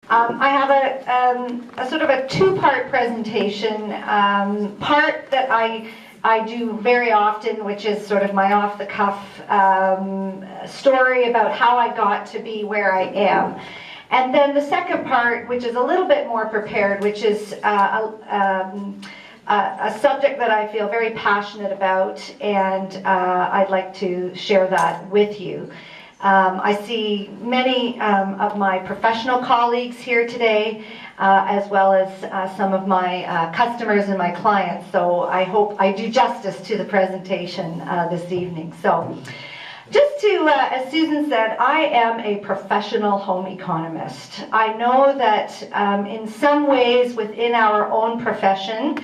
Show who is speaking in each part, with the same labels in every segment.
Speaker 1: I have a sort of a two-part presentation. Part that I do very often, which is sort of my off-the-cuff story about how I got to be where I am. And then the second part, which is a little bit more prepared, which is a subject that I feel very passionate about, and I'd like to share that with you. I see many of my professional colleagues here today, as well as some of my customers and my clients, so I hope I do justice to the presentation this evening. So, just to, as Susan said, I am a professional home economist. I know that in some ways within our own profession,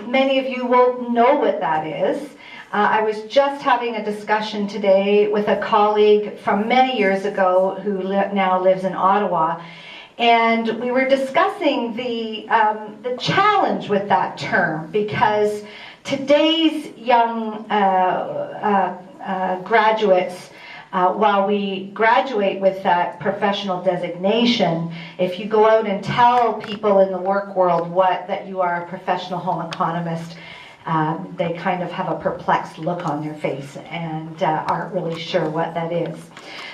Speaker 1: many of you will know what that is. I was just having a discussion today with a colleague from many years ago who now lives in Ottawa, and we were discussing the challenge with that term, because today's young graduates, while we graduate with that professional designation, if you go out and tell people in the work world that you are a professional home economist, they kind of have a perplexed look on their face and aren't really sure what that is.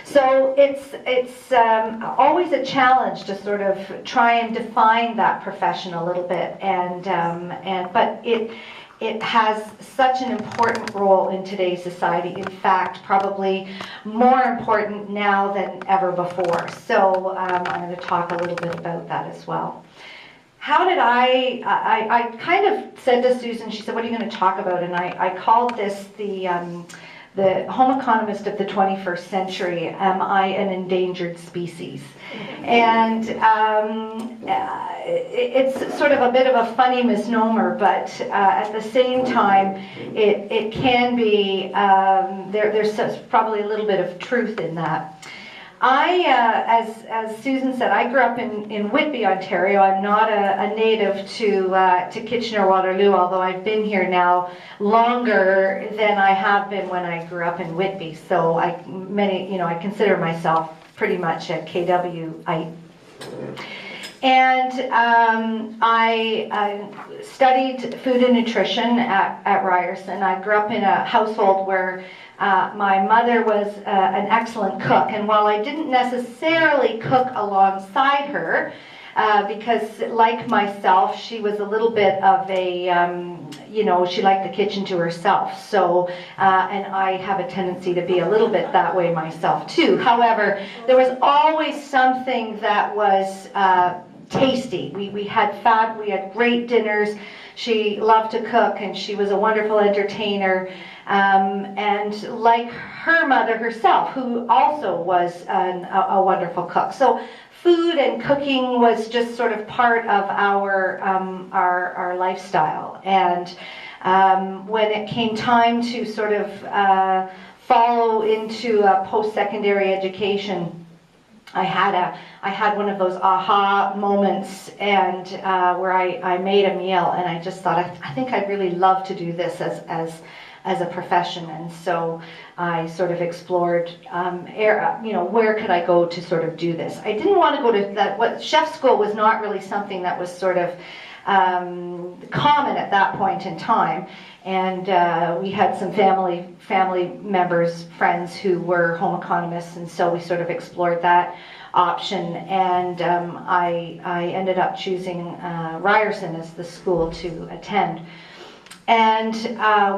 Speaker 1: So it's always a challenge to sort of try and define that profession a little bit, but it has such an important role in today's society. In fact, probably more important now than ever before. So I'm going to talk a little bit about that as well. How did I kind of said to Susan, she said, what are you going to talk about? And I called this the home economist of the 21st century, am I an endangered species? And it's sort of a bit of a funny misnomer, but at the same time, it can be, there's probably a little bit of truth in that. As Susan said, I grew up in Whitby, Ontario. I'm not a native to Kitchener-Waterloo, although I've been here now longer than I have been when I grew up in Whitby. So I consider myself pretty much a KWite. And I studied food and nutrition at Ryerson. I grew up in a household where my mother was an excellent cook, and while I didn't necessarily cook alongside her, because like myself, she was a little bit of a, she liked the kitchen to herself. So, and I have a tendency to be a little bit that way myself too. However, there was always something that was tasty. We had great dinners. She loved to cook, and she was a wonderful entertainer. And like her mother herself, who also was a wonderful cook. So food and cooking was just sort of part of our lifestyle. And when it came time to sort of follow into a post-secondary education, I had one of those aha moments, and where I made a meal, and I just thought, I think I'd really love to do this as a profession. And so I sort of explored, where could I go to sort of do this? I didn't want to go to that. What chef school was not really something that was sort of common at that point in time. And we had some family members, friends who were home economists, and so we sort of explored that option. And I ended up choosing Ryerson as the school to attend. And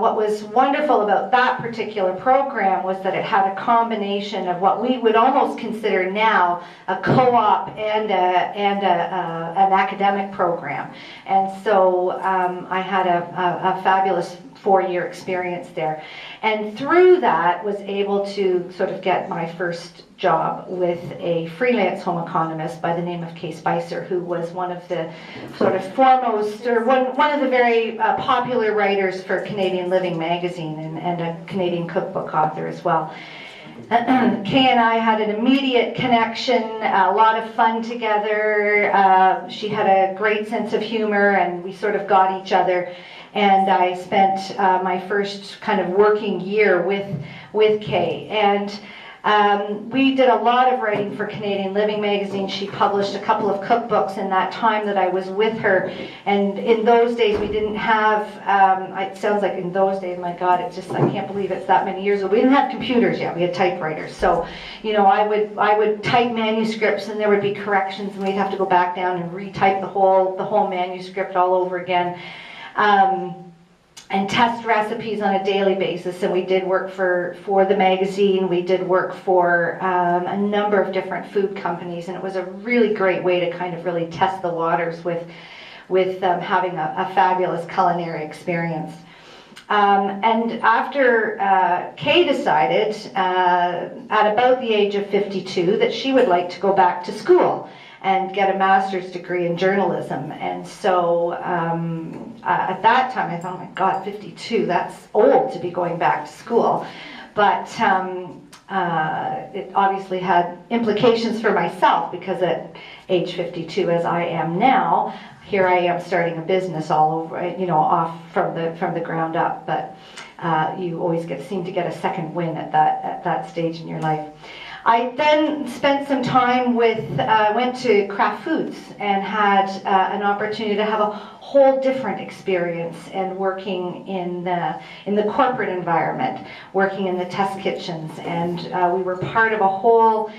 Speaker 1: what was wonderful about that particular program was that it had a combination of what we would almost consider now a co-op and an academic program. And so I had a fabulous 4-year experience there. And through that was able to sort of get my first job with a freelance home economist by the name of Kay Spicer, who was one of the sort of foremost, or one of the very popular writers for Canadian Living magazine, and a Canadian cookbook author as well. Kay and I had an immediate connection, a lot of fun together. She had a great sense of humor, and we sort of got each other. And I spent my first kind of working year with Kay. And We did a lot of writing for Canadian Living magazine. She published a couple of cookbooks in that time that I was with her. And in those days, we didn't have, it sounds like in those days, my God, it's just, I can't believe it's that many years ago. We didn't have computers yet. We had typewriters. So, you know, I would type manuscripts and there would be corrections and we'd have to go back down and retype the whole manuscript all over again. And test recipes on a daily basis. And we did work for the magazine. We did work for a number of different food companies, and it was a really great way to kind of really test the waters with having a fabulous culinary experience. And after Kay decided at about the age of 52 that she would like to go back to school and get a master's degree in journalism. And so at that time I thought, oh my God, 52, that's old to be going back to school. But it obviously had implications for myself, because at age 52, as I am now, here I am starting a business all over, you know, off from the ground up. But you always seem to get a second win at that stage in your life. I then spent some time went to Kraft Foods and had an opportunity to have a whole different experience, and working in the corporate environment, working in the test kitchens, and we were part of a whole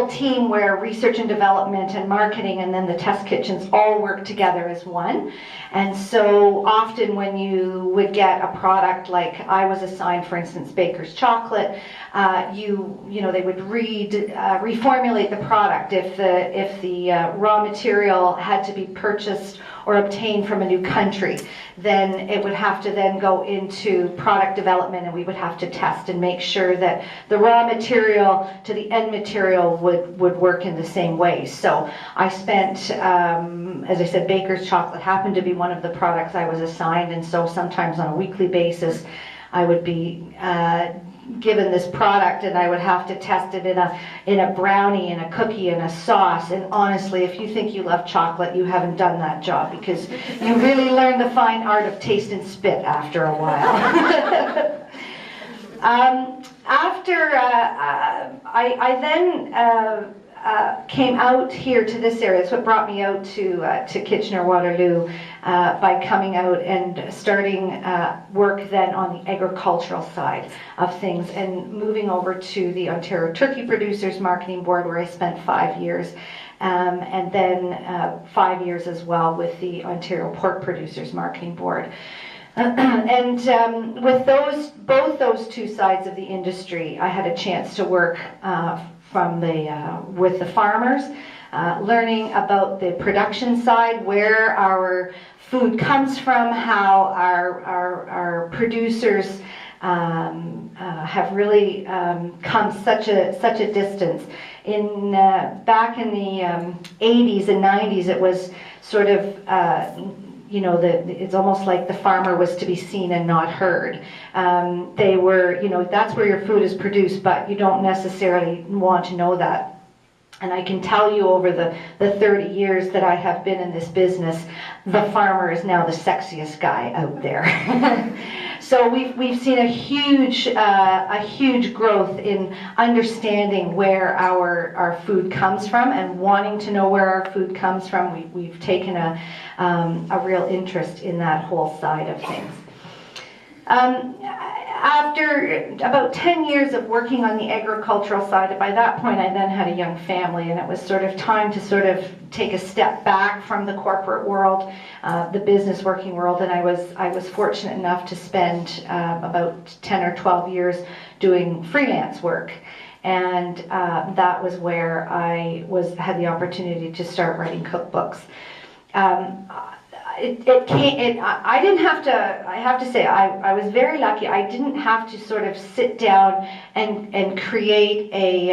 Speaker 1: team where research and development and marketing and then the test kitchens all work together as one. And so often when you would get a product, like I was assigned, for instance, Baker's chocolate, you know, they would reformulate the product. If the raw material had to be purchased or obtained from a new country, then it would have to then go into product development, and we would have to test and make sure that the raw material to the end material would work in the same way. So I spent, as I said, Baker's chocolate happened to be one of the products I was assigned, and so sometimes on a weekly basis I would be given this product, and I would have to test it in a brownie, in a cookie, in a sauce. And honestly, if you think you love chocolate, you haven't done that job, because you really learn the fine art of taste and spit after a while. After I then came out here to this area. It's what brought me out to Kitchener-Waterloo by coming out and starting work then on the agricultural side of things, and moving over to the Ontario Turkey Producers Marketing Board, where I spent 5 years, and then 5 years as well with the Ontario Pork Producers Marketing Board. And with both those two sides of the industry, I had a chance to work with the farmers, learning about the production side, where our food comes from, how our producers have really come such a distance. Back in the 80s and 90s, it was sort of you know, it's almost like the farmer was to be seen and not heard. They were, you know, that's where your food is produced, but you don't necessarily want to know that. And I can tell you, over the 30 years that I have been in this business, the farmer is now the sexiest guy out there. So we've seen a huge growth in understanding where our food comes from, and wanting to know where our food comes from. We've taken a real interest in that whole side of things. After about 10 years of working on the agricultural side, by that point I then had a young family, and it was sort of time to sort of take a step back from the corporate world, the business working world, and I was fortunate enough to spend about 10 or 12 years doing freelance work. And that was where I had the opportunity to start writing cookbooks. I didn't have to, I have to say, I was very lucky. I didn't have to sort of sit down and create a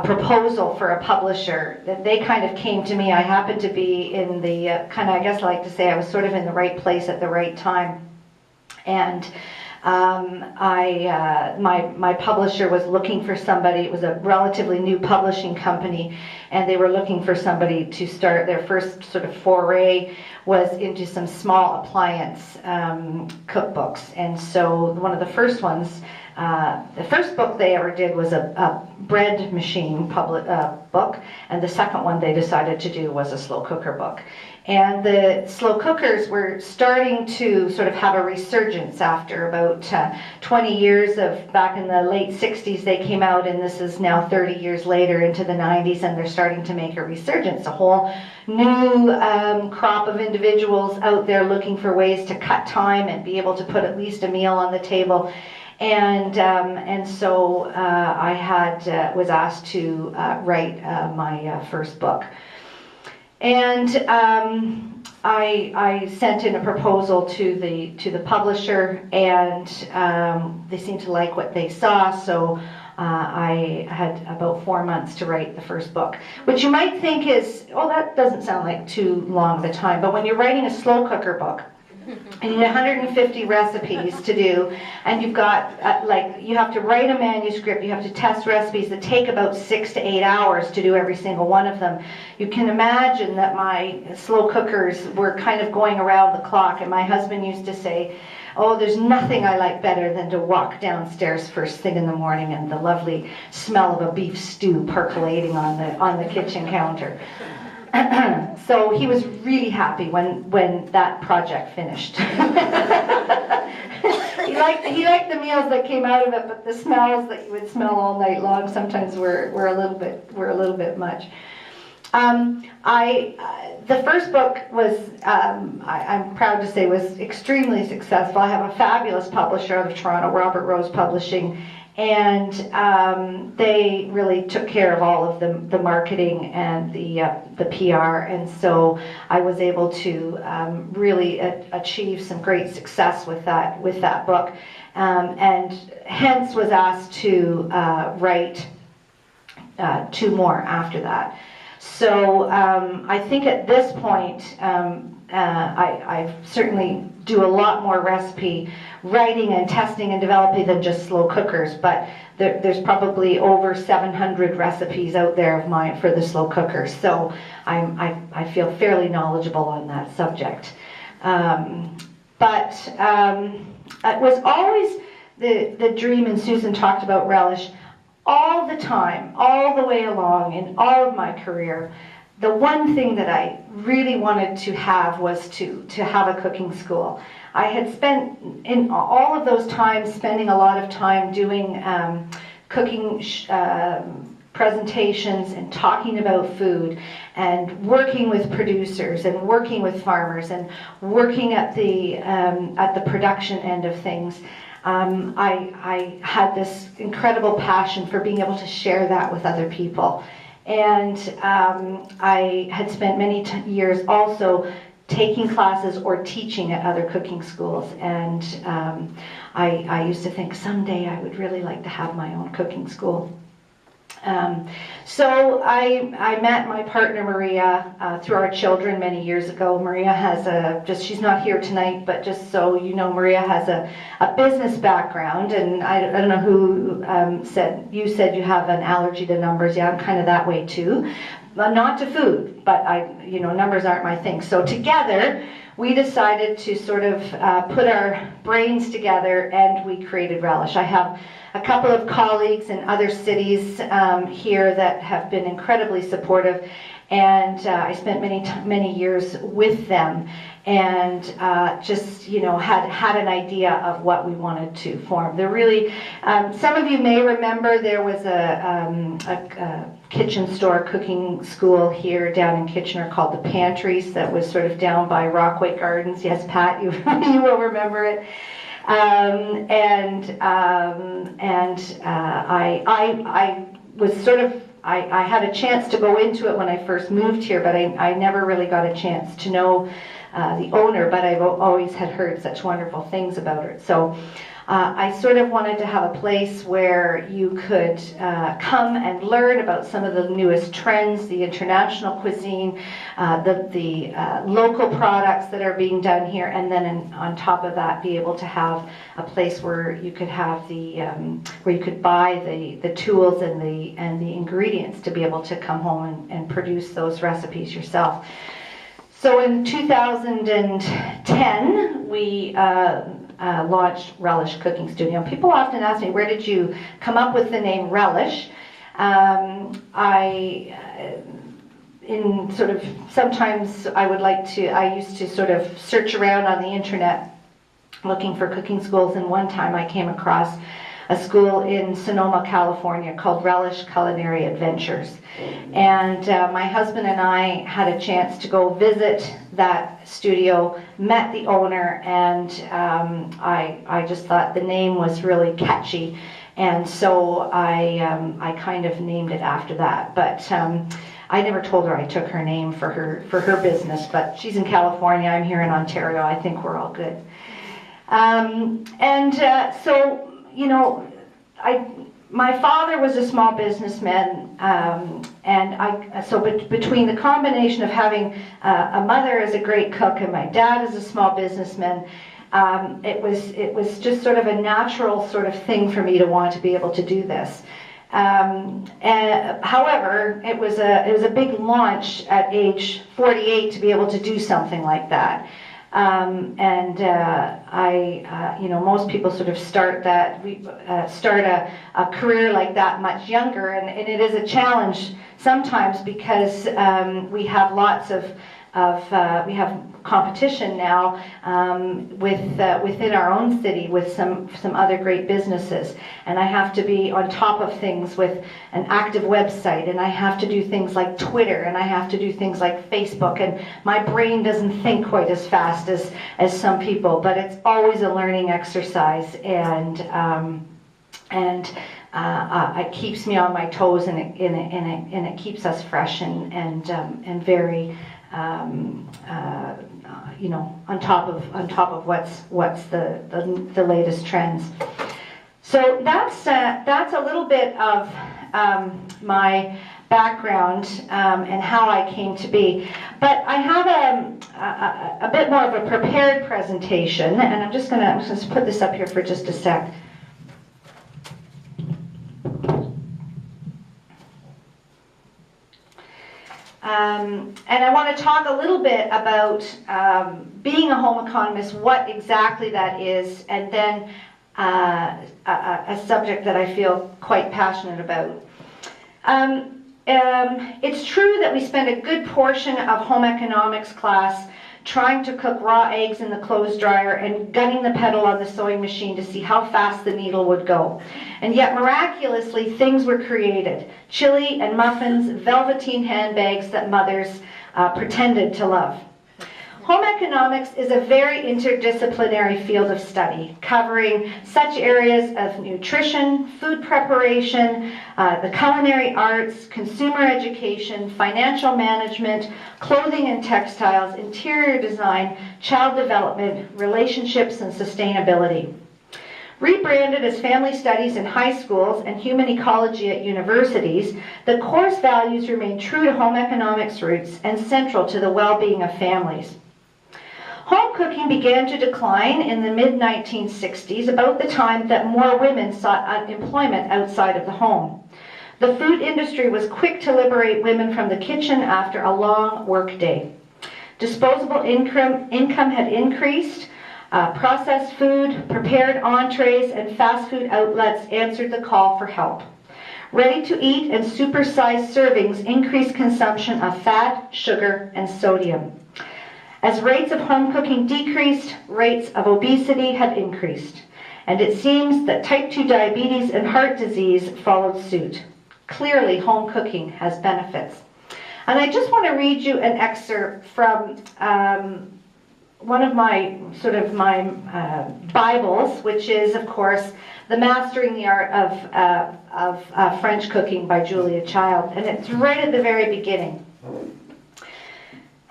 Speaker 1: proposal for a publisher. That they kind of came to me. I happened to be in the kind of, I guess I like to say, I was sort of in the right place at the right time. And my publisher was looking for somebody. It was a relatively new publishing company, and they were looking for somebody to start. Their first sort of foray was into some small appliance cookbooks, and so one of the first ones The first book they ever did was a bread machine book, and the second one they decided to do was a slow cooker book. And the slow cookers were starting to sort of have a resurgence after about 20 years of, back in the late 60s they came out, and this is now 30 years later into the 90s, and they're starting to make a resurgence. A whole new crop of individuals out there looking for ways to cut time and be able to put at least a meal on the table. And so I was asked to write my first book. And I sent in a proposal to the publisher, and they seemed to like what they saw, so I had about 4 months to write the first book, which you might think is, oh, that doesn't sound like too long of a time, but when you're writing a slow cooker book, and you need 150 recipes to do, and you've got, you have to write a manuscript, you have to test recipes that take about 6 to 8 hours to do every single one of them. You can imagine that my slow cookers were kind of going around the clock, and my husband used to say, oh, there's nothing I like better than to walk downstairs first thing in the morning and the lovely smell of a beef stew percolating on the kitchen counter. So he was really happy when that project finished. He liked the meals that came out of it, but the smells that you would smell all night long sometimes were a little bit much. The first book was, I'm proud to say, was extremely successful. I have a fabulous publisher out of Toronto, Robert Rose Publishing, and they really took care of all of the marketing and the PR, and so I was able to really achieve some great success with that book, and hence was asked to write 2 more after that. So I think at this point I certainly do a lot more recipe writing and testing and developing than just slow cookers, but there's probably over 700 recipes out there of mine for the slow cookers, so I feel fairly knowledgeable on that subject. But it was always the dream, and Susan talked about Relish all the time, all the way along in all of my career. The one thing that I really wanted to have was to have a cooking school. I had spent in all of those times spending a lot of time doing cooking presentations and talking about food and working with producers and working with farmers and working at the production end of things. I had this incredible passion for being able to share that with other people. And I had spent many years also taking classes or teaching at other cooking schools, and I used to think someday I would really like to have my own cooking school. So I met my partner Maria through our children many years ago. Maria has she's not here tonight, but just so you know, Maria has a business background, and I don't know who said you have an allergy to numbers. Yeah, I'm kind of that way too. Not to food, but numbers aren't my thing. So together we decided to sort of put our brains together, and we created Relish. I have a couple of colleagues in other cities here that have been incredibly supportive, and I spent many years with them, and just had an idea of what we wanted to form. There really, some of you may remember there was a kitchen store cooking school here down in Kitchener called the Pantries that was sort of down by Rockaway Gardens. Yes, Pat, you will remember it. I was sort of, I had a chance to go into it when I first moved here, but I never really got a chance to know the owner, but I've always had heard such wonderful things about it. So I sort of wanted to have a place where you could come and learn about some of the newest trends, the international cuisine, the local products that are being done here, and then on top of that, be able to have a place where you could have where you could buy the tools and the ingredients to be able to come home and produce those recipes yourself. So in 2010, we launched Relish Cooking Studio. People often ask me, where did you come up with the name Relish? Sometimes I used to sort of search around on the internet looking for cooking schools, and one time I came across a school in Sonoma, California called Relish Culinary Adventures. And my husband and I had a chance to go visit that studio, met the owner, and I just thought the name was really catchy. And so I kind of named it after that. But I never told her I took her name for her business, but she's in California, I'm here in Ontario. I think we're all good. So, you know, my father was a small businessman, between the combination of having a mother as a great cook and my dad as a small businessman, it was just sort of a natural sort of thing for me to want to be able to do this. However, it was a big launch at age 48 to be able to do something like that. Most people sort of start a career like that much younger, and it is a challenge sometimes because we have lots of we have competition now within our own city with some other great businesses, and I have to be on top of things with an active website, and I have to do things like Twitter, and I have to do things like Facebook, and my brain doesn't think quite as fast as some people, but it's always a learning exercise, and it keeps me on my toes, and it keeps us fresh and very on top of what's the latest trends. So that's a little bit of my background and how I came to be. But I have a bit more of a prepared presentation, and I'm just gonna put this up here for just a sec. And I want to talk a little bit about being a home economist, what exactly that is, and then a subject that I feel quite passionate about. It's true that we spend a good portion of home economics class trying to cook raw eggs in the clothes dryer and gunning the pedal on the sewing machine to see how fast the needle would go. And yet miraculously things were created. Chili and muffins, velveteen handbags that mothers pretended to love. Home economics is a very interdisciplinary field of study, covering such areas of nutrition, food preparation, the culinary arts, consumer education, financial management, clothing and textiles, interior design, child development, relationships, and sustainability. Rebranded as family studies in high schools and human ecology at universities, the course values remain true to home economics roots and central to the well-being of families. Home cooking began to decline in the mid-1960s, about the time that more women sought employment outside of the home. The food industry was quick to liberate women from the kitchen after a long workday. Disposable income had increased. Processed food, prepared entrees, and fast food outlets answered the call for help. Ready-to-eat and supersized servings increased consumption of fat, sugar, and sodium. As rates of home cooking decreased, rates of obesity have increased. And it seems that type 2 diabetes and heart disease followed suit. Clearly, home cooking has benefits. And I just want to read you an excerpt from one of my Bibles, which is, of course, The Mastering the Art of French Cooking by Julia Child. And it's right at the very beginning.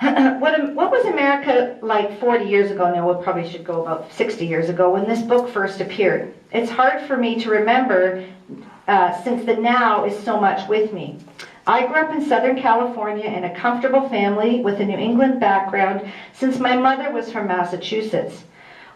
Speaker 1: What was America like 40 years ago? Now, we probably should go about 60 years ago when this book first appeared. It's hard for me to remember since the now is so much with me. I grew up in Southern California in a comfortable family with a New England background since my mother was from Massachusetts.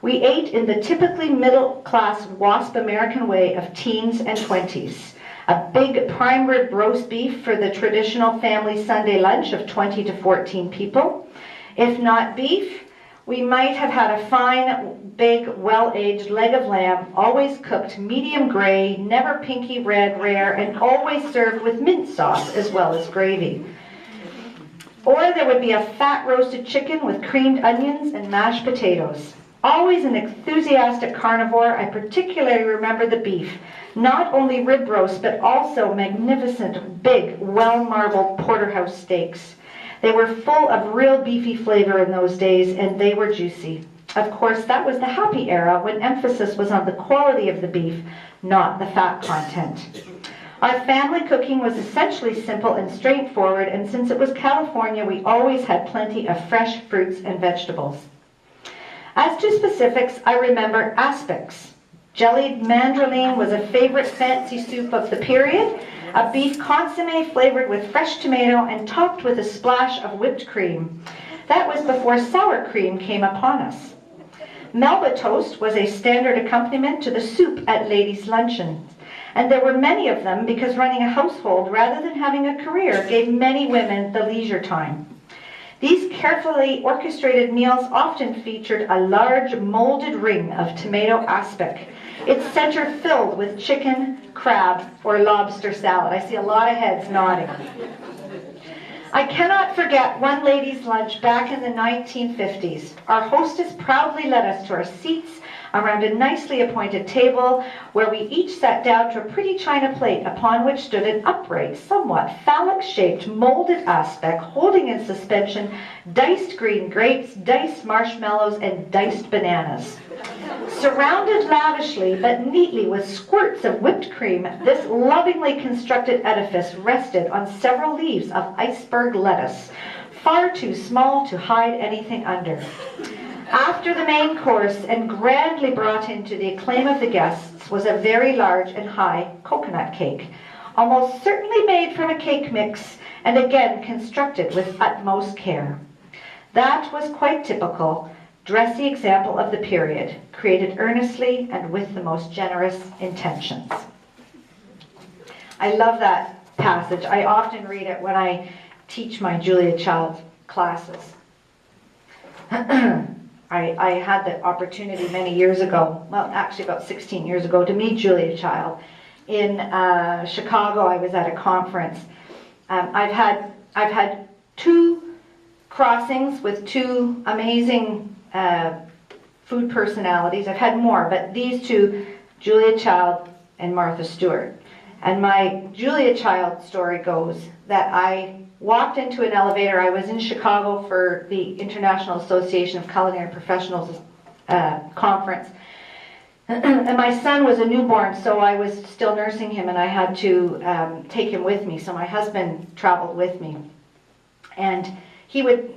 Speaker 1: We ate in the typically middle-class WASP American way of teens and 20s. A big prime rib roast beef for the traditional family Sunday lunch of 20 to 14 people. If not beef, we might have had a fine, big, well-aged leg of lamb, always cooked medium gray, never pinky red rare, and always served with mint sauce as well as gravy. Or there would be a fat roasted chicken with creamed onions and mashed potatoes. Always an enthusiastic carnivore, I particularly remember the beef. Not only rib roast, but also magnificent, big, well-marbled porterhouse steaks. They were full of real beefy flavor in those days, and they were juicy. Of course, that was the happy era when emphasis was on the quality of the beef, not the fat content. Our family cooking was essentially simple and straightforward, and since it was California, we always had plenty of fresh fruits and vegetables. As to specifics, I remember aspics. Jellied mandraline was a favorite fancy soup of the period, a beef consommé flavored with fresh tomato and topped with a splash of whipped cream. That was before sour cream came upon us. Melba toast was a standard accompaniment to the soup at ladies' luncheons, and there were many of them because running a household rather than having a career gave many women the leisure time. These carefully orchestrated meals often featured a large molded ring of tomato aspic, its center filled with chicken, crab, or lobster salad. I see a lot of heads nodding. I cannot forget one ladies' lunch back in the 1950s. Our hostess proudly led us to our seats around a nicely appointed table where we each sat down to a pretty china plate upon which stood an upright, somewhat phallic-shaped molded aspic holding in suspension diced green grapes, diced marshmallows, and diced bananas. Surrounded lavishly but neatly with squirts of whipped cream, this lovingly constructed edifice rested on several leaves of iceberg lettuce, far too small to hide anything under. After the main course, and grandly brought in to the acclaim of the guests, was a very large and high coconut cake, almost certainly made from a cake mix, and again constructed with utmost care. That was quite typical, dressy example of the period, created earnestly and with the most generous intentions. I love that passage. I often read it when I teach my Julia Child classes. I had the opportunity many years ago, well, actually about 16 years ago, to meet Julia Child. In Chicago, I was at a conference. I've had two crossings with two amazing food personalities. I've had more, but these two, Julia Child and Martha Stewart. And my Julia Child story goes that I walked into an elevator. I was in Chicago for the International Association of Culinary Professionals conference. And my son was a newborn, so I was still nursing him, and I had to take him with me. So my husband traveled with me. And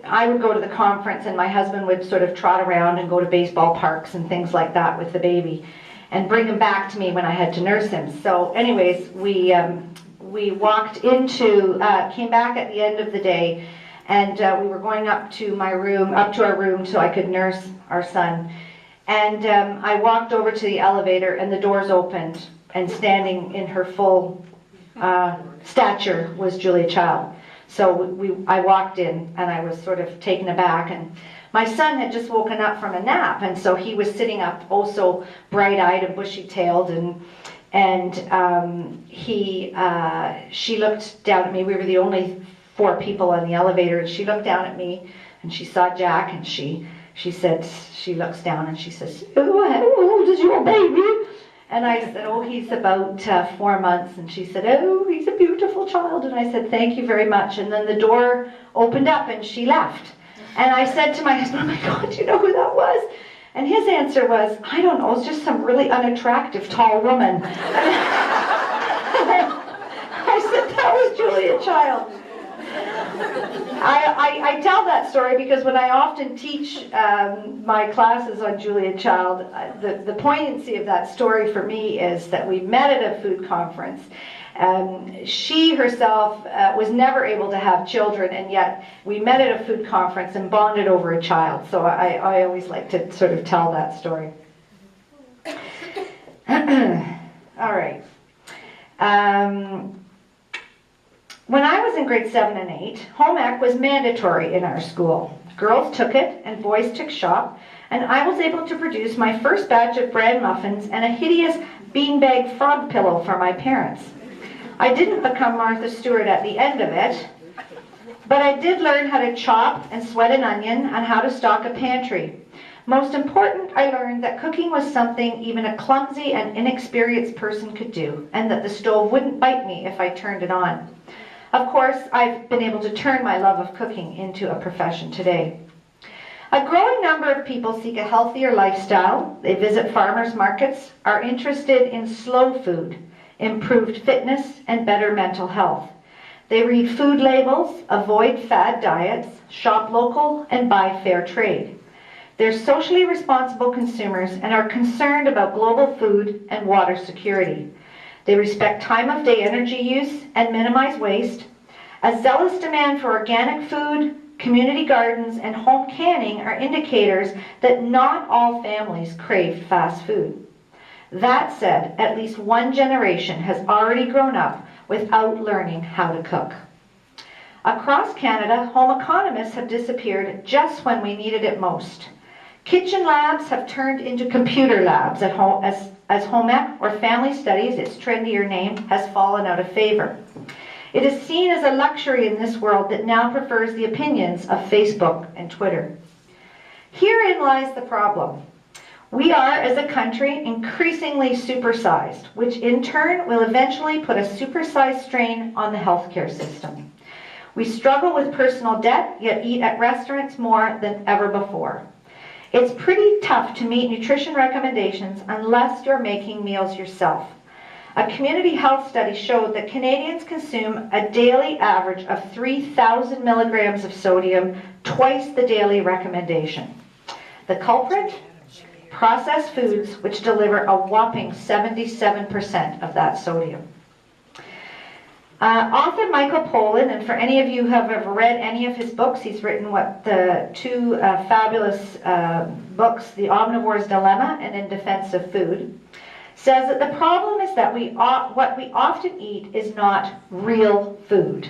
Speaker 1: I would go to the conference, and my husband would sort of trot around and go to baseball parks and things like that with the baby and bring him back to me when I had to nurse him. So anyways, we walked into, came back at the end of the day, and we were going up to our room so I could nurse our son. And I walked over to the elevator, and the doors opened, and standing in her full stature was Julia Child. So I walked in, and I was sort of taken aback, and my son had just woken up from a nap, and so he was sitting up, also bright-eyed and bushy-tailed, and she looked down at me. We were the only 4 people on the elevator, and she looked down at me, and she saw Jack, and she said, she looks down and she says, "Oh, how old is your baby?" And I said, "Oh, he's about 4 months." And she said, "Oh, he's a beautiful child." And I said, "Thank you very much." And then the door opened up and she left. And I said to my husband, "Oh my God, do you know who that was?" And his answer was, "I don't know, it's just some really unattractive tall woman." I said, "That was Julia Child." I tell that story because when I often teach my classes on Julia Child, the poignancy of that story for me is that we met at a food conference. She herself was never able to have children, and yet we met at a food conference and bonded over a child. So I always like to sort of tell that story. All right. When I was in grade 7 and 8, home ec was mandatory in our school. Girls took it and boys took shop, and I was able to produce my first batch of bran muffins and a hideous beanbag frog pillow for my parents. I didn't become Martha Stewart at the end of it, but I did learn how to chop and sweat an onion and how to stock a pantry. Most important, I learned that cooking was something even a clumsy and inexperienced person could do, and that the stove wouldn't bite me if I turned it on. Of course, I've been able to turn my love of cooking into a profession today. A growing number of people seek a healthier lifestyle. They visit farmers markets, are interested in slow food, improved fitness, and better mental health. They read food labels, avoid fad diets, shop local, and buy fair trade. They're socially responsible consumers and are concerned about global food and water security. They respect time of day energy use and minimize waste. A zealous demand for organic food, community gardens, and home canning are indicators that not all families crave fast food. That said, at least one generation has already grown up without learning how to cook. Across Canada, home economists have disappeared just when we needed it most. Kitchen labs have turned into computer labs at home, as home ec or family studies, its trendier name, has fallen out of favor. It is seen as a luxury in this world that now prefers the opinions of Facebook and Twitter. Herein lies the problem. We are, as a country, increasingly supersized, which in turn will eventually put a supersized strain on the healthcare system. We struggle with personal debt, yet eat at restaurants more than ever before. It's pretty tough to meet nutrition recommendations unless you're making meals yourself. A community health study showed that Canadians consume a daily average of 3,000 milligrams of sodium, twice the daily recommendation. The culprit? Processed foods, which deliver a whopping 77% of that sodium. Author Michael Pollan, and for any of you who have ever read any of his books, he's written two fabulous books, The Omnivore's Dilemma and In Defense of Food, says that the problem is that what we often eat is not real food.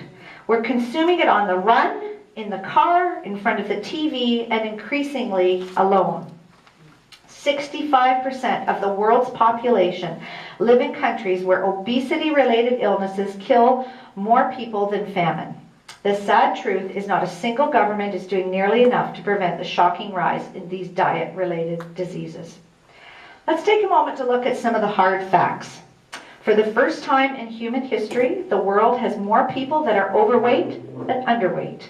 Speaker 1: We're consuming it on the run, in the car, in front of the TV, and increasingly alone. 65% of the world's population live in countries where obesity-related illnesses kill more people than famine. The sad truth is not a single government is doing nearly enough to prevent the shocking rise in these diet-related diseases. Let's take a moment to look at some of the hard facts. For the first time in human history, the world has more people that are overweight than underweight.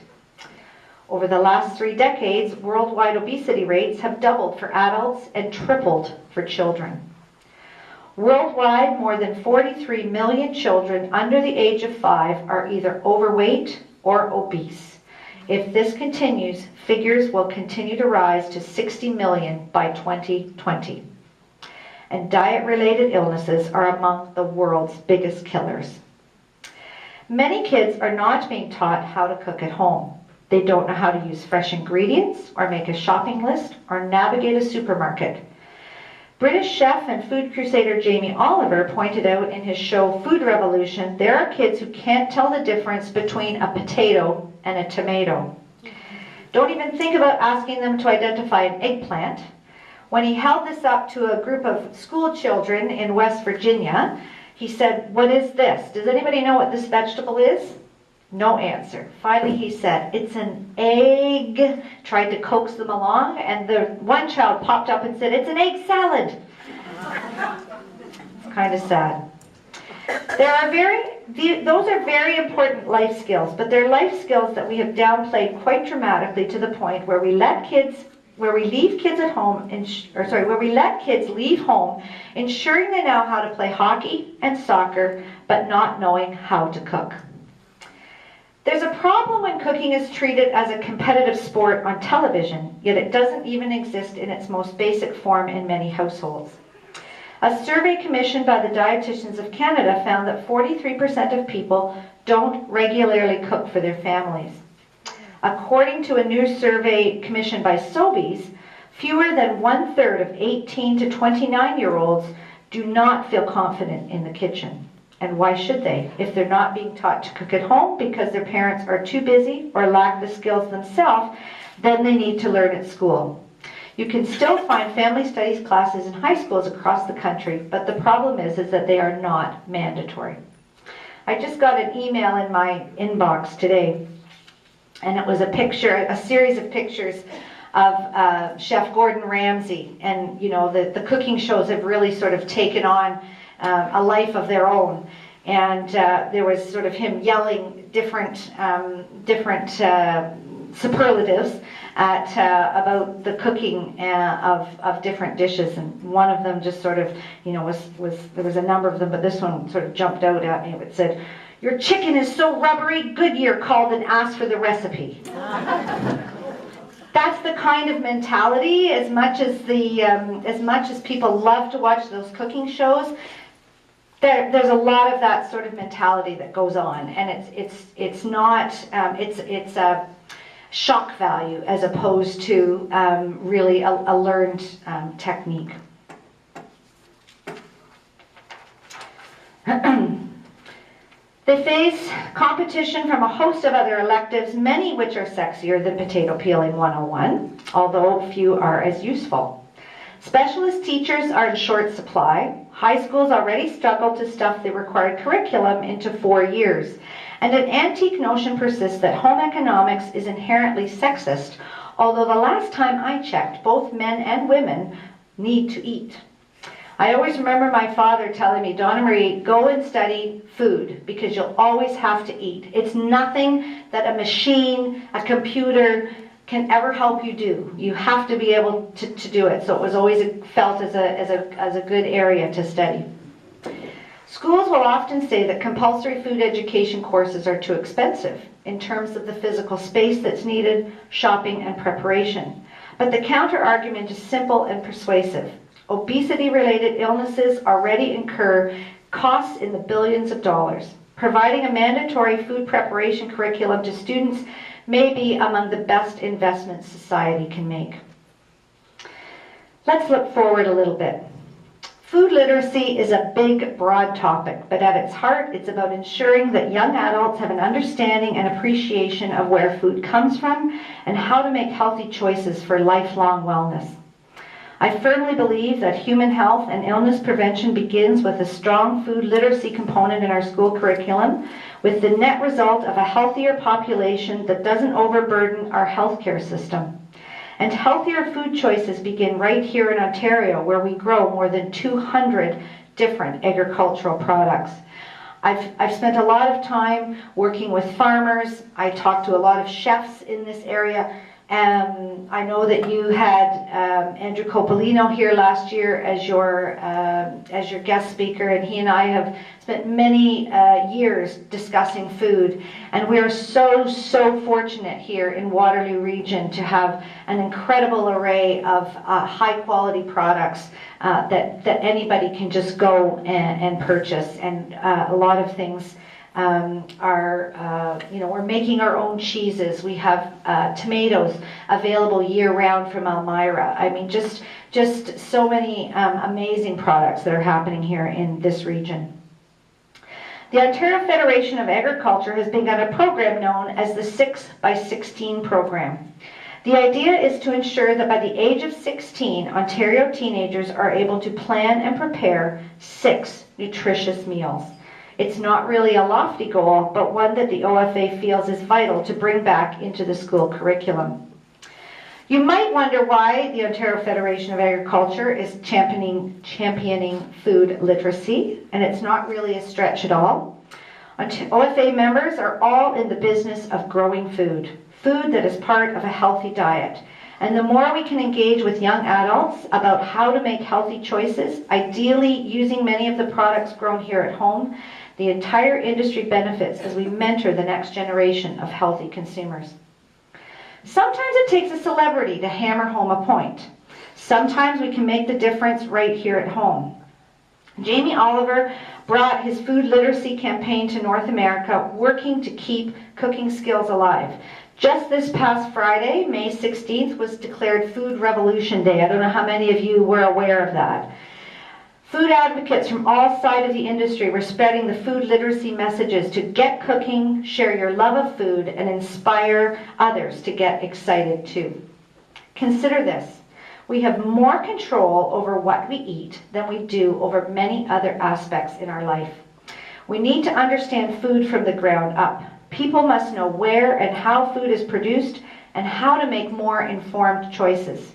Speaker 1: Over the last 3 decades, worldwide obesity rates have doubled for adults and tripled for children. Worldwide, more than 43 million children under the age of 5 are either overweight or obese. If this continues, figures will continue to rise to 60 million by 2020. And diet-related illnesses are among the world's biggest killers. Many kids are not being taught how to cook at home. They don't know how to use fresh ingredients, or make a shopping list, or navigate a supermarket. British chef and food crusader Jamie Oliver pointed out in his show Food Revolution, there are kids who can't tell the difference between a potato and a tomato. Don't even think about asking them to identify an eggplant. When he held this up to a group of school children in West Virginia, he said, "What is this? Does anybody know what this vegetable is?" No answer. Finally he said, "It's an egg." Tried to coax them along, and the one child popped up and said, "It's an egg salad." It's kind of sad. Those are very important life skills, but they're life skills that we have downplayed quite dramatically to the point where we let kids leave home, ensuring they know how to play hockey and soccer, but not knowing how to cook. There's a problem when cooking is treated as a competitive sport on television, yet it doesn't even exist in its most basic form in many households. A survey commissioned by the Dietitians of Canada found that 43% of people don't regularly cook for their families. According to a new survey commissioned by Sobeys, fewer than 1/3 of 18 to 29-year-olds do not feel confident in the kitchen. And why should they? If they're not being taught to cook at home because their parents are too busy or lack the skills themselves, then they need to learn at school. You can still find family studies classes in high schools across the country, but the problem is that they are not mandatory. I just got an email in my inbox today, and it was a series of pictures of Chef Gordon Ramsay, and you know the cooking shows have really sort of taken on a life of their own, and there was sort of him yelling different superlatives at about the cooking of different dishes, and one of them just sort of, you know, was there was a number of them, but this one sort of jumped out at me. It said, "Your chicken is so rubbery, Goodyear called and asked for the recipe." That's the kind of mentality. As much as people love to watch those cooking shows, there's a lot of that sort of mentality that goes on, and it's a shock value as opposed to really a learned technique. They face competition from a host of other electives, many which are sexier than potato peeling 101, although few are as useful. Specialist teachers are in short supply. High schools already struggle to stuff the required curriculum into 4 years. And an antique notion persists that home economics is inherently sexist, although the last time I checked, both men and women need to eat. I always remember my father telling me, "Donna Marie, go and study food because you'll always have to eat. It's nothing that a machine, a computer can ever help you do. You have to be able to do it." So it was always felt as a good area to study. Schools will often say that compulsory food education courses are too expensive in terms of the physical space that's needed, shopping, and preparation. But the counter-argument is simple and persuasive. Obesity-related illnesses already incur costs in the billions of dollars. Providing a mandatory food preparation curriculum to students may be among the best investments society can make. Let's look forward a little bit. Food literacy is a big, broad topic, but at its heart, it's about ensuring that young adults have an understanding and appreciation of where food comes from and how to make healthy choices for lifelong wellness. I firmly believe that human health and illness prevention begins with a strong food literacy component in our school curriculum, with the net result of a healthier population that doesn't overburden our healthcare system. And healthier food choices begin right here in Ontario, where we grow more than 200 different agricultural products. I've spent a lot of time working with farmers. I talk to a lot of chefs in this area. I know that you had Andrew Copolino here last year as your guest speaker, and he and I have spent many years discussing food. And we are so fortunate here in Waterloo Region to have an incredible array of high-quality products that anybody can just go and purchase. And a lot of things we're making our own cheeses. We have tomatoes available year-round from Elmira. I mean, just so many amazing products that are happening here in this region. The Ontario Federation of Agriculture has begun a program known as the 6x16 program. The idea is to ensure that by the age of 16, Ontario teenagers are able to plan and prepare 6 nutritious meals. It's not really a lofty goal, but one that the OFA feels is vital to bring back into the school curriculum. You might wonder why the Ontario Federation of Agriculture is championing food literacy, and it's not really a stretch at all. OFA members are all in the business of growing food that is part of a healthy diet. And the more we can engage with young adults about how to make healthy choices, ideally using many of the products grown here at home, the entire industry benefits as we mentor the next generation of healthy consumers. Sometimes it takes a celebrity to hammer home a point. Sometimes we can make the difference right here at home. Jamie Oliver brought his food literacy campaign to North America, working to keep cooking skills alive. Just this past Friday, May 16th, was declared Food Revolution Day. I don't know how many of you were aware of that. Food advocates from all sides of the industry were spreading the food literacy messages to get cooking, share your love of food, and inspire others to get excited too. Consider this. We have more control over what we eat than we do over many other aspects in our life. We need to understand food from the ground up. People must know where and how food is produced and how to make more informed choices.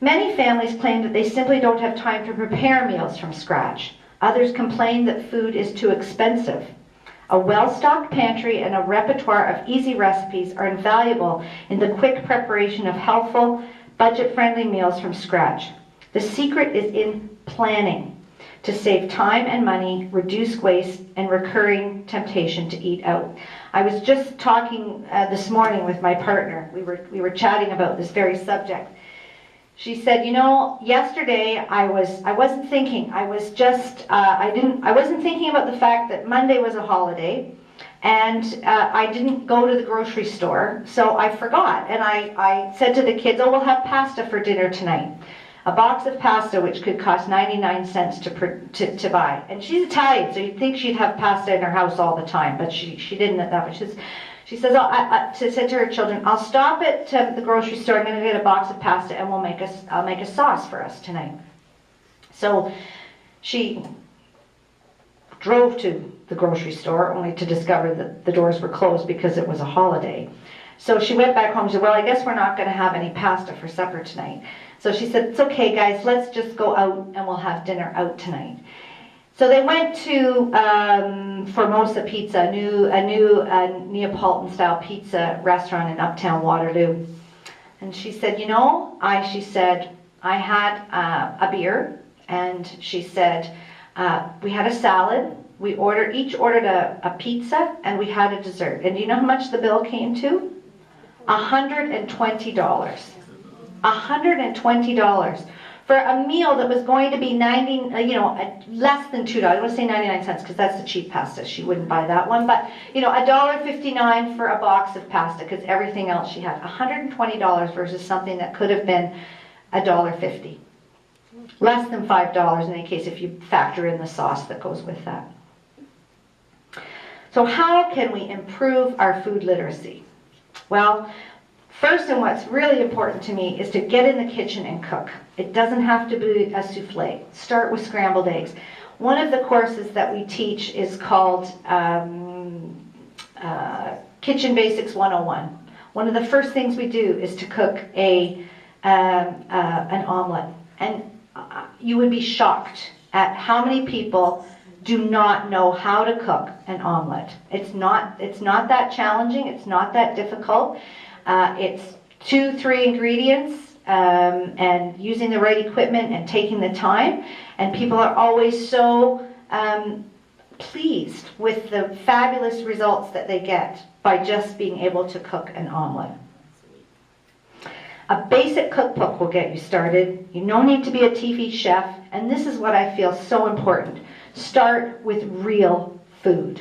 Speaker 1: Many families claim that they simply don't have time to prepare meals from scratch. Others complain that food is too expensive. A well-stocked pantry and a repertoire of easy recipes are invaluable in the quick preparation of healthful, budget-friendly meals from scratch. The secret is in planning to save time and money, reduce waste, and recurring temptation to eat out. I was just talking this morning with my partner. We were chatting about this very subject. She said, you know, yesterday I wasn't thinking. I wasn't thinking about the fact that Monday was a holiday, and I didn't go to the grocery store, so I forgot. And I said to the kids, oh, we'll have pasta for dinner tonight. A box of pasta, which could cost 99 cents to buy. And she's Italian, so you'd think she'd have pasta in her house all the time, but she didn't at that much. She says, she said to her children, I'll stop at the grocery store, I'm going to get a box of pasta, and I'll make a sauce for us tonight. So she drove to the grocery store, only to discover that the doors were closed because it was a holiday. So she went back home and said, well, I guess we're not going to have any pasta for supper tonight. So she said, it's okay, guys, let's just go out and we'll have dinner out tonight. So they went to Formosa Pizza, a new Neapolitan-style pizza restaurant in Uptown Waterloo. And she said, you know, I had a beer, and she said, we had a salad, we each ordered a pizza, and we had a dessert. And do you know how much the bill came to? $120. $120 for a meal that was going to be less than $2. I want to say 99 cents because that's the cheap pasta. She wouldn't buy that one, but $1.59 for a box of pasta because everything else she had. $120 versus something that could have been $1.50. Less than $5 in any case if you factor in the sauce that goes with that. So how can we improve our food literacy? Well, first, and what's really important to me, is to get in the kitchen and cook. It doesn't have to be a souffle. Start with scrambled eggs. One of the courses that we teach is called Kitchen Basics 101. One of the first things we do is to cook an omelet. And you would be shocked at how many people do not know how to cook an omelet. It's not that challenging. It's not that difficult. It's 2-3 ingredients and using the right equipment and taking the time. And people are always so pleased with the fabulous results that they get by just being able to cook an omelet. A basic cookbook will get you started. You don't need to be a TV chef. And this is what I feel so important. Start with real food.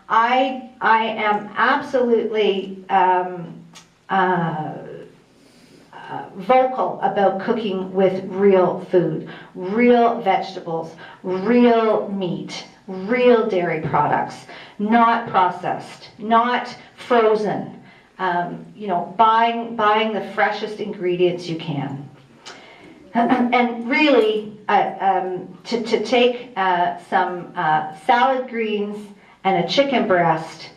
Speaker 1: I am absolutely vocal about cooking with real food, real vegetables, real meat, real dairy products, not processed, not frozen. Buying the freshest ingredients you can. And really, to take some salad greens and a chicken breast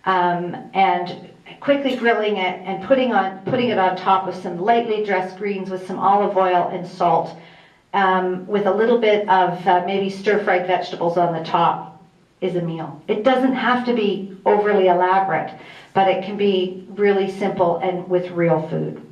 Speaker 1: and quickly grilling it and putting it on top of some lightly dressed greens with some olive oil and salt, with a little bit of maybe stir-fried vegetables on the top, is a meal. It doesn't have to be overly elaborate, but it can be really simple and with real food.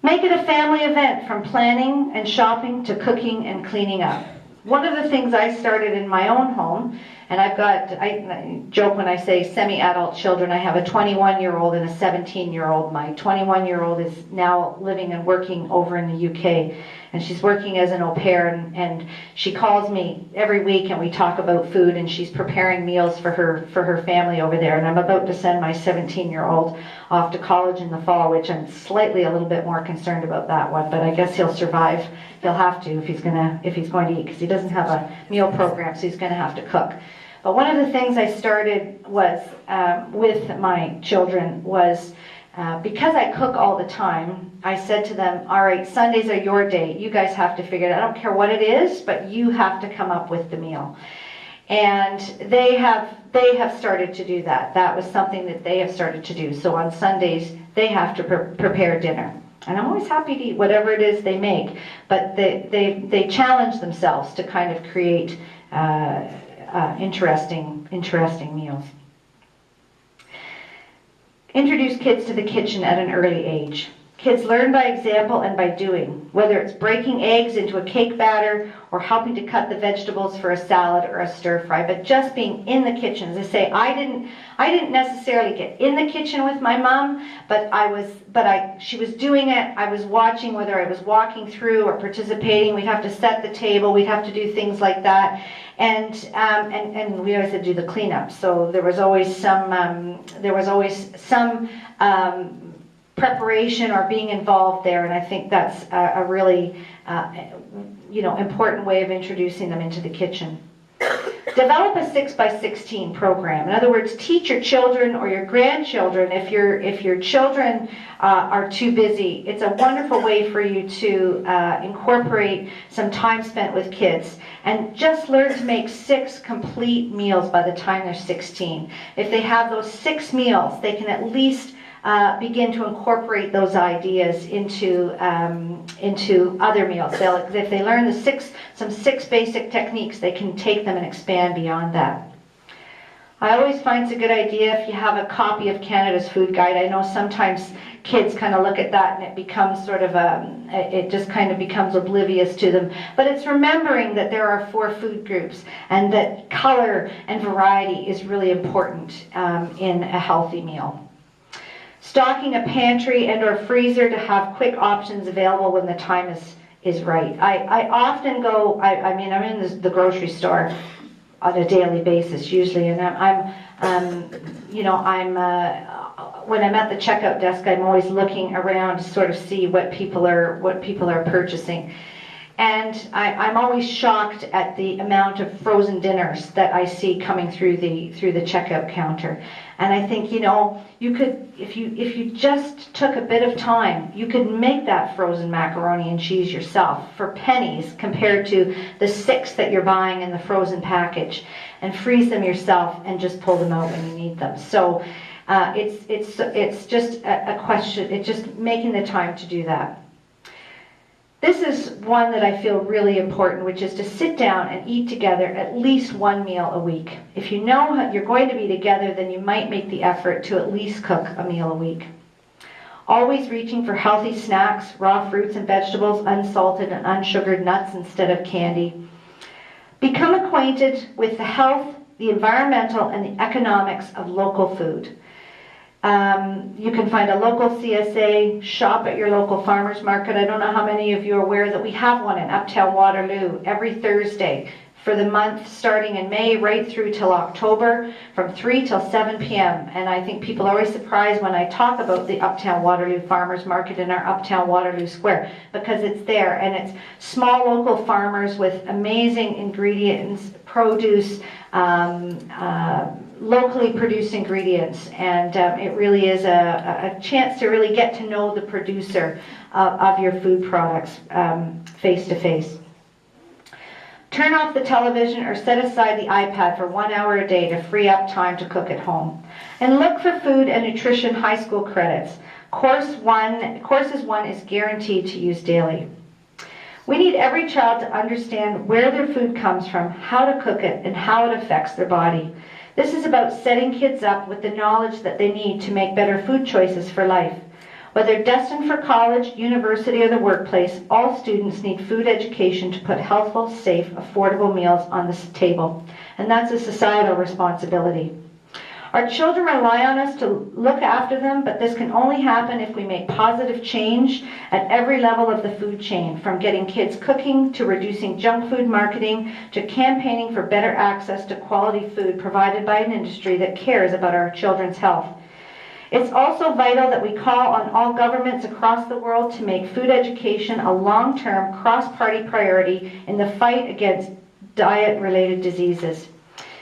Speaker 1: Make it a family event, from planning and shopping to cooking and cleaning up. One of the things I started in my own home, And I joke when I say semi-adult children. I have a 21-year-old and a 17-year-old. My 21-year-old is now living and working over in the UK, and she's working as an au pair, and she calls me every week and we talk about food, and she's preparing meals for her family over there. And I'm about to send my 17-year-old off to college in the fall, which I'm slightly a little bit more concerned about that one, but I guess he'll survive. He'll have to if he's going to eat, because he doesn't have a meal program, so he's going to have to cook. But one of the things I started was with my children was because I cook all the time, I said to them, all right, Sundays are your day. You guys have to figure it out. I don't care what it is, but you have to come up with the meal. And they have started to do that. That was something that they have started to do. So on Sundays, they have to prepare dinner. And I'm always happy to eat whatever it is they make, but they challenge themselves to kind of create interesting meals. Introduce kids to the kitchen at an early age. Kids learn by example and by doing, whether it's breaking eggs into a cake batter or helping to cut the vegetables for a salad or a stir fry, but just being in the kitchen. As I say, I didn't necessarily get in the kitchen with my mom, but she was doing it. I was watching, whether I was walking through or participating. We'd have to set the table. We'd have to do things like that. And we always had to do the cleanup. So there was always some preparation or being involved there, and I think that's a really important way of introducing them into the kitchen. Develop a 6x16 program. In other words, teach your children or your grandchildren, if your children are too busy, it's a wonderful way for you to incorporate some time spent with kids and just learn to make 6 complete meals by the time they're 16. If they have those 6 meals, they can at least begin to incorporate those ideas into other meals. If they learn some 6 basic techniques, they can take them and expand beyond that. I always find it's a good idea if you have a copy of Canada's Food Guide. I know sometimes kids kind of look at that and it becomes sort of it just kind of becomes oblivious to them. But it's remembering that there are 4 food groups and that color and variety is really important in a healthy meal. Stocking a pantry and or freezer to have quick options available when the time is right. I often go, I'm in the grocery store on a daily basis usually, and when I'm at the checkout desk, I'm always looking around to sort of see what people are purchasing. And I'm always shocked at the amount of frozen dinners that I see coming through the checkout counter. And I think, you could, if you just took a bit of time, you could make that frozen macaroni and cheese yourself for pennies compared to the 6 that you're buying in the frozen package, and freeze them yourself and just pull them out when you need them. So it's just a question. It's just making the time to do that. This is one that I feel really important, which is to sit down and eat together at least 1 meal a week. If you know you're going to be together, then you might make the effort to at least cook a meal a week. Always reaching for healthy snacks, raw fruits and vegetables, unsalted and unsugared nuts instead of candy. Become acquainted with the health, the environmental, and the economics of local food. You can find a local CSA, shop at your local farmers market. I don't know how many of you are aware that we have one in Uptown Waterloo every Thursday for the month starting in May right through till October from 3 till 7 p.m. And I think people are always surprised when I talk about the Uptown Waterloo Farmers Market in our Uptown Waterloo Square, because it's there and it's small local farmers with amazing ingredients, produce, locally produced ingredients, and it really is a chance to really get to know the producer of your food products face to face. Turn off the television or set aside the iPad for 1 hour a day to free up time to cook at home. And look for food and nutrition high school credits. Courses 1 is guaranteed to use daily. We need every child to understand where their food comes from, how to cook it, and how it affects their body. This is about setting kids up with the knowledge that they need to make better food choices for life. Whether destined for college, university, or the workplace, all students need food education to put healthful, safe, affordable meals on the table. And that's a societal responsibility. Our children rely on us to look after them, but this can only happen if we make positive change at every level of the food chain, from getting kids cooking, to reducing junk food marketing, to campaigning for better access to quality food provided by an industry that cares about our children's health. It's also vital that we call on all governments across the world to make food education a long-term, cross-party priority in the fight against diet-related diseases.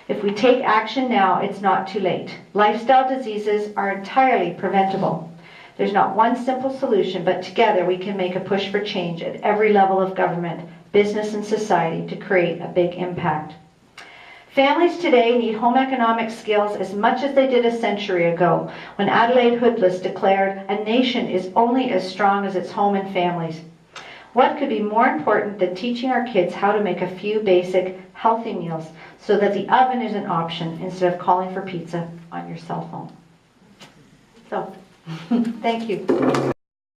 Speaker 1: If we take action now, it's not too late. Lifestyle diseases are entirely preventable. There's not one simple solution, but together we can make a push for change at every level of government, business, and society to create a big impact. Families today need home economic skills as much as they did a century ago, when Adelaide Hoodless declared, "A nation is only as strong as its home and families." What could be more important than teaching our kids how to make a few basic, healthy meals so that the oven is an option instead of calling for pizza on your cell phone? So, thank you.